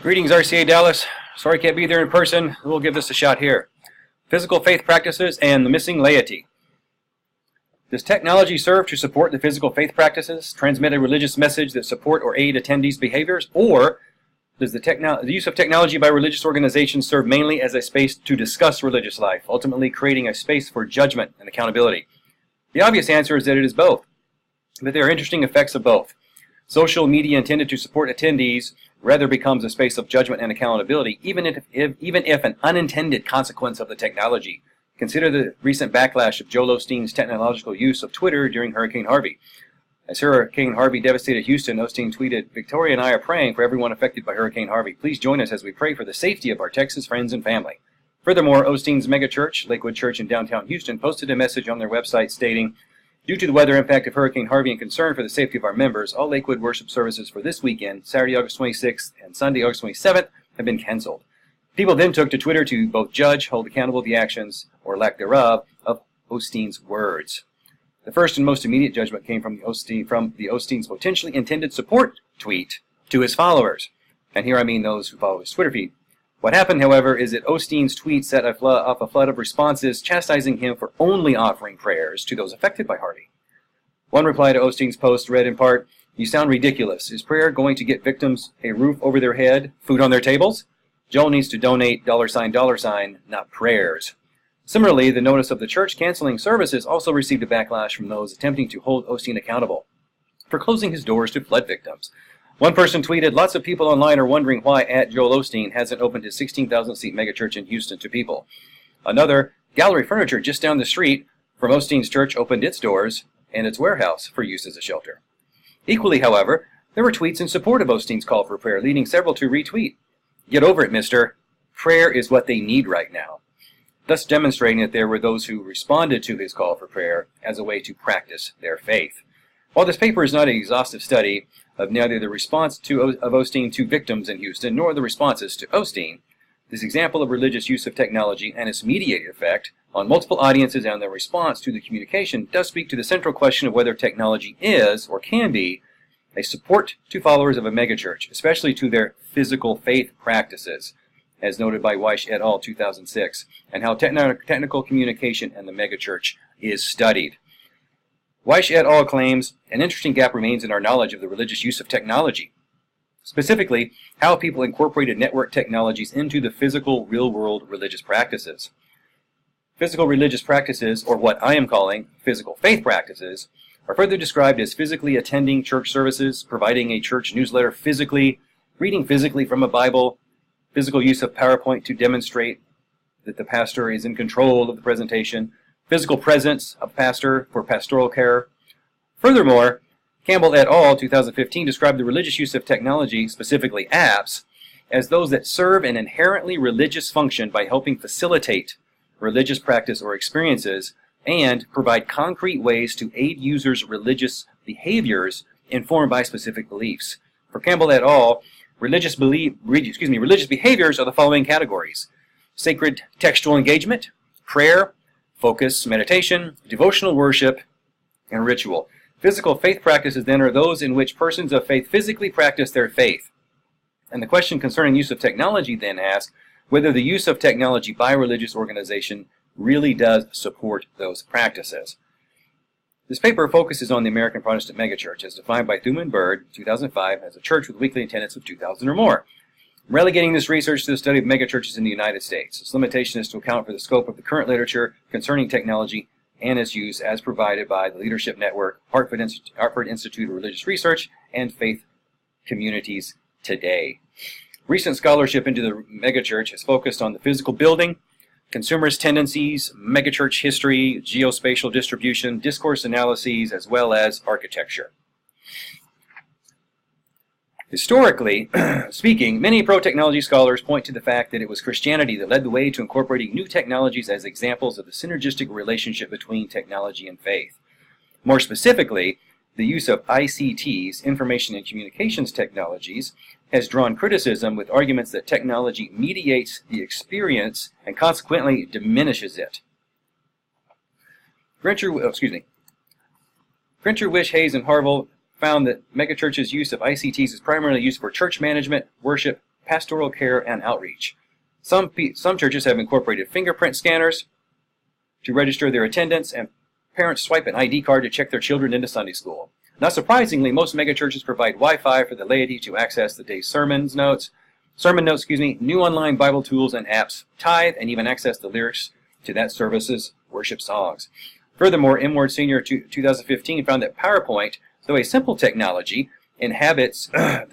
Greetings, RCA Dallas. Sorry I can't be there in person. We'll give this a shot here. Physical faith practices and the missing laity. Does technology serve to support the physical faith practices, transmit a religious message that support or aid attendees' behaviors, or does the use of technology by religious organizations serve mainly as a space to discuss religious life, ultimately creating a space for judgment and accountability? The obvious answer is that it is both, but there are interesting effects of both. Social media intended to support attendees rather becomes a space of judgment and accountability, even if an unintended consequence of the technology. Consider the recent backlash of Joel Osteen's technological use of Twitter during Hurricane Harvey. As Hurricane Harvey devastated Houston, Osteen tweeted, "Victoria and I are praying for everyone affected by Hurricane Harvey. Please join us as we pray for the safety of our Texas friends and family." Furthermore, Osteen's megachurch, Lakewood Church in downtown Houston, posted a message on their website stating, "Due to the weather impact of Hurricane Harvey and concern for the safety of our members, all Lakewood worship services for this weekend, Saturday, August 26th and Sunday, August 27th, have been canceled." People then took to Twitter to both judge, hold accountable the actions, or lack thereof, of Osteen's words. The first and most immediate judgment came from the Osteen's potentially intended support tweet to his followers. And here I mean those who follow his Twitter feed. What happened, however, is that Osteen's tweet set off a flood of responses chastising him for only offering prayers to those affected by Harvey. One reply to Osteen's post read in part, "You sound ridiculous. Is prayer going to get victims a roof over their head, food on their tables? Joel needs to donate $, not prayers." Similarly, the notice of the church canceling services also received a backlash from those attempting to hold Osteen accountable for closing his doors to flood victims. One person tweeted, "Lots of people online are wondering why @Joel Osteen hasn't opened his 16,000-seat megachurch in Houston to people." Another, "Gallery Furniture just down the street from Osteen's church opened its doors and its warehouse for use as a shelter." Equally, however, there were tweets in support of Osteen's call for prayer, leading several to retweet, "Get over it, mister. Prayer is what they need right now," thus demonstrating that there were those who responded to his call for prayer as a way to practice their faith. While this paper is not an exhaustive study of neither the response of Osteen to victims in Houston nor the responses to Osteen, this example of religious use of technology and its mediated effect on multiple audiences and their response to the communication does speak to the central question of whether technology is, or can be, a support to followers of a megachurch, especially to their physical faith practices, as noted by Weish et al. 2006, and how technical communication and the megachurch is studied. Weish et al. Claims an interesting gap remains in our knowledge of the religious use of technology, specifically how people incorporated network technologies into the physical, real-world religious practices. Physical religious practices, or what I am calling physical faith practices, are further described as physically attending church services, providing a church newsletter physically, reading physically from a Bible, physical use of PowerPoint to demonstrate that the pastor is in control of the presentation, physical presence of pastor for pastoral care. Furthermore, Campbell et al. 2015 described the religious use of technology, specifically apps, as those that serve an inherently religious function by helping facilitate religious practice or experiences and provide concrete ways to aid users' religious behaviors informed by specific beliefs. For Campbell et al., religious behaviors are the following categories: sacred textual engagement, prayer, focus, meditation, devotional worship, and ritual. Physical faith practices, then, are those in which persons of faith physically practice their faith. And the question concerning use of technology then asks whether the use of technology by a religious organization really does support those practices. This paper focuses on the American Protestant megachurch as defined by Thuman Bird, 2005, as a church with weekly attendance of 2,000 or more. I'm relegating this research to the study of megachurches in the United States. Its limitation is to account for the scope of the current literature concerning technology and its use as provided by the Leadership Network, Hartford Institute of Religious Research, and Faith Communities Today. Recent scholarship into the megachurch has focused on the physical building, consumerist tendencies, megachurch history, geospatial distribution, discourse analyses, as well as architecture. Historically speaking, many pro-technology scholars point to the fact that it was Christianity that led the way to incorporating new technologies as examples of the synergistic relationship between technology and faith. More specifically, the use of ICTs, information and communications technologies, has drawn criticism with arguments that technology mediates the experience and consequently diminishes it. Grincher, Wish, Hayes, and Harville found that megachurches' use of ICTs is primarily used for church management, worship, pastoral care and outreach. Some churches have incorporated fingerprint scanners to register their attendance, and parents swipe an ID card to check their children into Sunday school. Not surprisingly, most megachurches provide Wi-Fi for the laity to access the day's sermon notes, new online Bible tools and apps, tithe, and even access the lyrics to that service's worship songs. Furthermore, Inward Senior 2015 found that PowerPoint, though a simple technology, inhabits the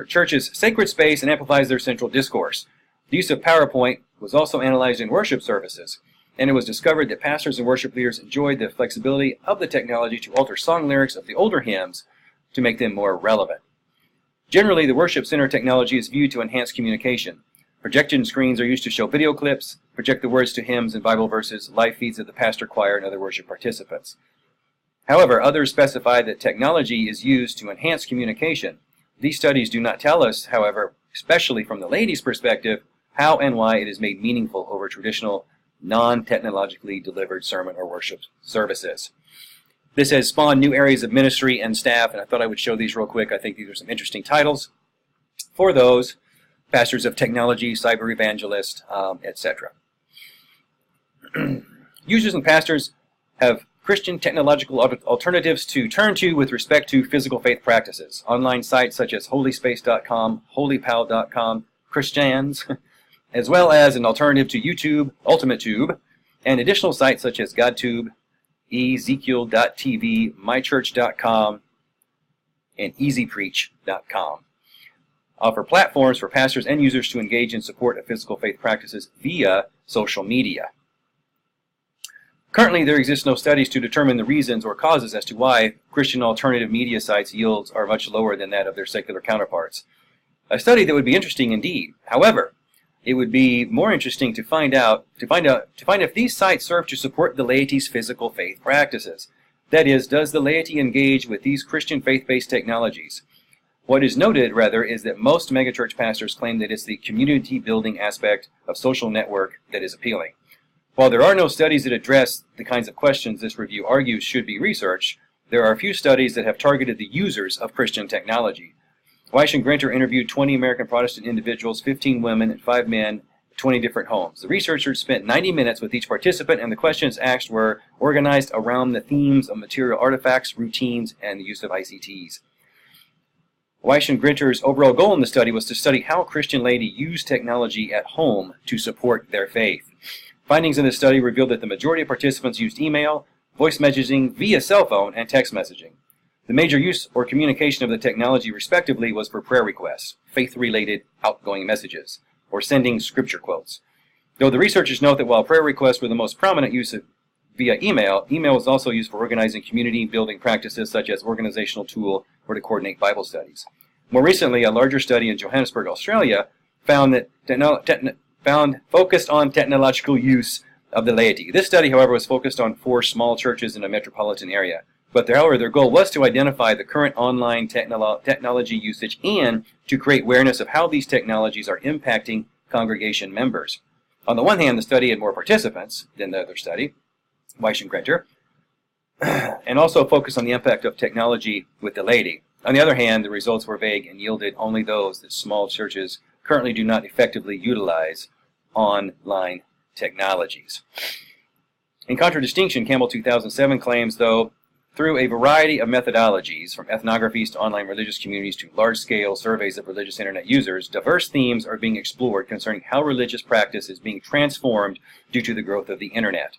church's sacred space and amplifies their central discourse. The use of PowerPoint was also analyzed in worship services, and it was discovered that pastors and worship leaders enjoyed the flexibility of the technology to alter song lyrics of the older hymns to make them more relevant. Generally, the worship center technology is viewed to enhance communication. Projection screens are used to show video clips, project the words to hymns and Bible verses, live feeds of the pastor, choir, and other worship participants. However, others specify that technology is used to enhance communication. These studies do not tell us, however, especially from the laity's perspective, how and why it is made meaningful over traditional, non-technologically delivered sermon or worship services. This has spawned new areas of ministry and staff, and I thought I would show these real quick. I think these are some interesting titles for those pastors of technology, cyber evangelist, etc. Users and pastors have Christian technological alternatives to turn to with respect to physical faith practices. Online sites such as holyspace.com, holypal.com, Christians, as well as an alternative to YouTube, UltimateTube, and additional sites such as GodTube, Ezekiel.tv, mychurch.com, and easypreach.com. Offer platforms for pastors and users to engage in support of physical faith practices via social media. Currently, there exist no studies to determine the reasons or causes as to why Christian alternative media sites' yields are much lower than that of their secular counterparts. A study that would be interesting indeed. However, it would be more interesting to find if these sites serve to support the laity's physical faith practices. That is, does the laity engage with these Christian faith-based technologies? What is noted, rather, is that most megachurch pastors claim that it's the community-building aspect of social network that is appealing. While there are no studies that address the kinds of questions this review argues should be researched, there are a few studies that have targeted the users of Christian technology. Weish and Grinter interviewed 20 American Protestant individuals, 15 women and 5 men, 20 different homes. The researchers spent 90 minutes with each participant, and the questions asked were organized around the themes of material artifacts, routines, and the use of ICTs. Weish and Grinter's overall goal in the study was to study how Christian laity use technology at home to support their faith. Findings in this study revealed that the majority of participants used email, voice messaging via cell phone, and text messaging. The major use or communication of the technology, respectively, was for prayer requests, faith-related outgoing messages, or sending scripture quotes. Though the researchers note that while prayer requests were the most prominent use via email, email was also used for organizing community-building practices such as organizational tool or to coordinate Bible studies. More recently, a larger study in Johannesburg, Australia, found focused on technological use of the laity. This study, however, was focused on 4 small churches in a metropolitan area. But their goal was to identify the current online technology usage and to create awareness of how these technologies are impacting congregation members. On the one hand, the study had more participants than the other study, Weish and Grinter, and also focused on the impact of technology with the laity. On the other hand, the results were vague and yielded only those that small churches currently do not effectively utilize online technologies. In contradistinction, Campbell 2007 claims, though, through a variety of methodologies, from ethnographies to online religious communities to large-scale surveys of religious internet users, diverse themes are being explored concerning how religious practice is being transformed due to the growth of the internet.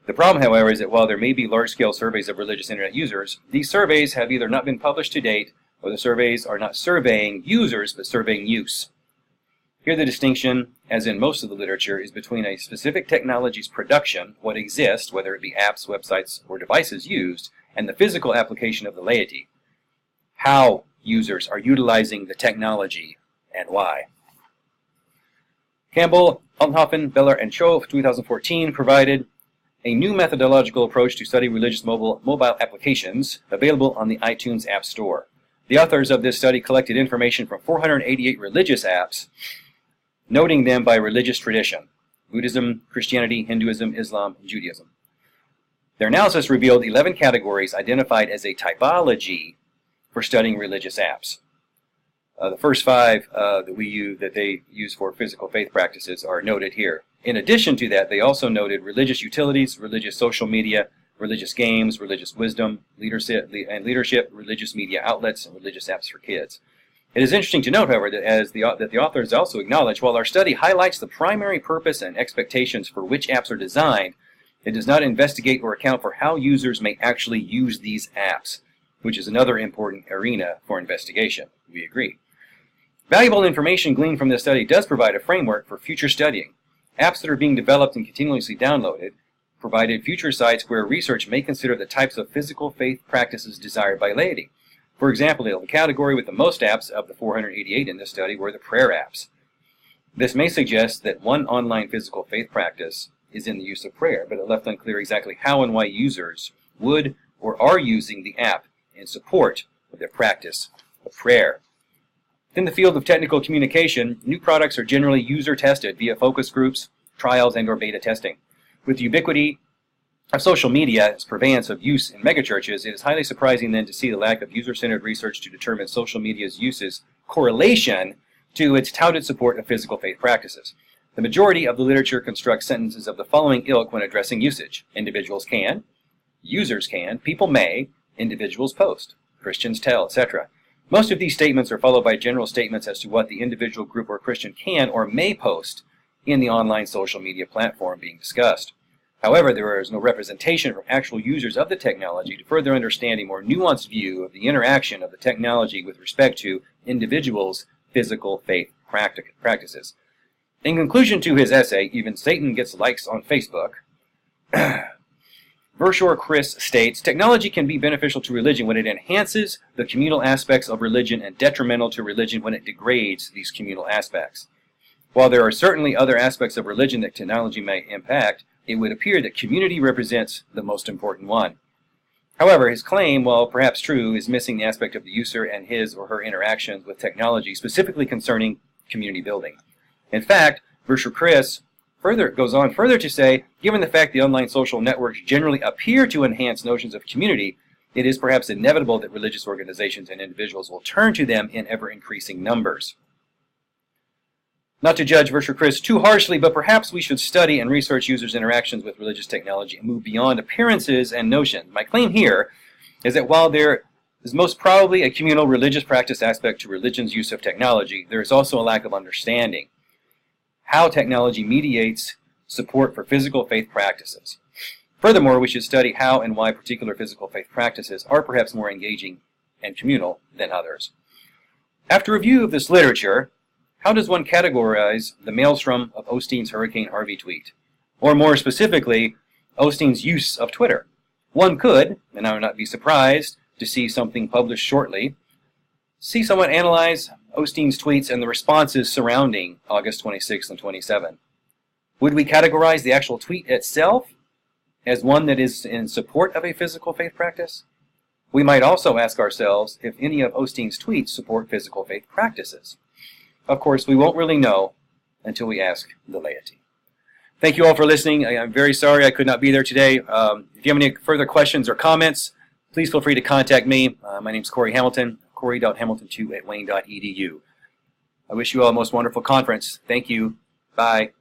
The problem, however, is that while there may be large-scale surveys of religious internet users, these surveys have either not been published to date, or the surveys are not surveying users, but surveying use. Here the distinction, as in most of the literature, is between a specific technology's production, what exists, whether it be apps, websites, or devices used, and the physical application of the laity. How users are utilizing the technology and why. Campbell, Altenhofen, Beller, and Cho of 2014 provided a new methodological approach to study religious mobile applications available on the iTunes App Store. The authors of this study collected information from 488 religious apps, noting them by religious tradition: Buddhism, Christianity, Hinduism, Islam, and Judaism. Their analysis revealed 11 categories identified as a typology for studying religious apps. The first 5 that they use for physical faith practices are noted here. In addition to that, they also noted religious utilities, religious social media, religious games, religious wisdom, leadership, religious media outlets, and religious apps for kids. It is interesting to note, however, that the authors also acknowledge, while our study highlights the primary purpose and expectations for which apps are designed, it does not investigate or account for how users may actually use these apps, which is another important arena for investigation. We agree. Valuable information gleaned from this study does provide a framework for future studying. Apps that are being developed and continuously downloaded provided future sites where research may consider the types of physical faith practices desired by laity. For example, the category with the most apps of the 488 in this study were the prayer apps. This may suggest that one online physical faith practice is in the use of prayer, but it left unclear exactly how and why users would or are using the app in support of their practice of prayer. In the field of technical communication, new products are generally user-tested via focus groups, trials, and/or beta testing. With the ubiquity of social media's purveyance of use in megachurches, it is highly surprising then to see the lack of user-centered research to determine social media's use's correlation to its touted support of physical faith practices. The majority of the literature constructs sentences of the following ilk when addressing usage. Individuals can, users can, people may, individuals post, Christians tell, etc. Most of these statements are followed by general statements as to what the individual group or Christian can or may post in the online social media platform being discussed. However, there is no representation from actual users of the technology to further understand a more nuanced view of the interaction of the technology with respect to individuals' physical faith practices. In conclusion to his essay, Even Satan Gets Likes on Facebook, Vershaw Chris states, technology can be beneficial to religion when it enhances the communal aspects of religion and detrimental to religion when it degrades these communal aspects. While there are certainly other aspects of religion that technology may impact, it would appear that community represents the most important one. However, his claim, while perhaps true, is missing the aspect of the user and his or her interactions with technology, specifically concerning community building. In fact, Vershaw Chris goes on further to say, given the fact the online social networks generally appear to enhance notions of community, it is perhaps inevitable that religious organizations and individuals will turn to them in ever-increasing numbers. Not to judge Vershaw Chris too harshly, but perhaps we should study and research users' interactions with religious technology and move beyond appearances and notions. My claim here is that while there is most probably a communal religious practice aspect to religion's use of technology, there is also a lack of understanding how technology mediates support for physical faith practices. Furthermore, we should study how and why particular physical faith practices are perhaps more engaging and communal than others. After review of this literature, how does one categorize the maelstrom of Osteen's Hurricane Harvey tweet? Or more specifically, Osteen's use of Twitter? One could, and I would not be surprised to see something published shortly, see someone analyze Osteen's tweets and the responses surrounding August 26th and 27th. Would we categorize the actual tweet itself as one that is in support of a physical faith practice? We might also ask ourselves if any of Osteen's tweets support physical faith practices. Of course, we won't really know until we ask the laity. Thank you all for listening. I'm very sorry I could not be there today. If you have any further questions or comments, please feel free to contact me. My name is Corey Hamilton, corey.hamilton2@wayne.edu. I wish you all a most wonderful conference. Thank you. Bye.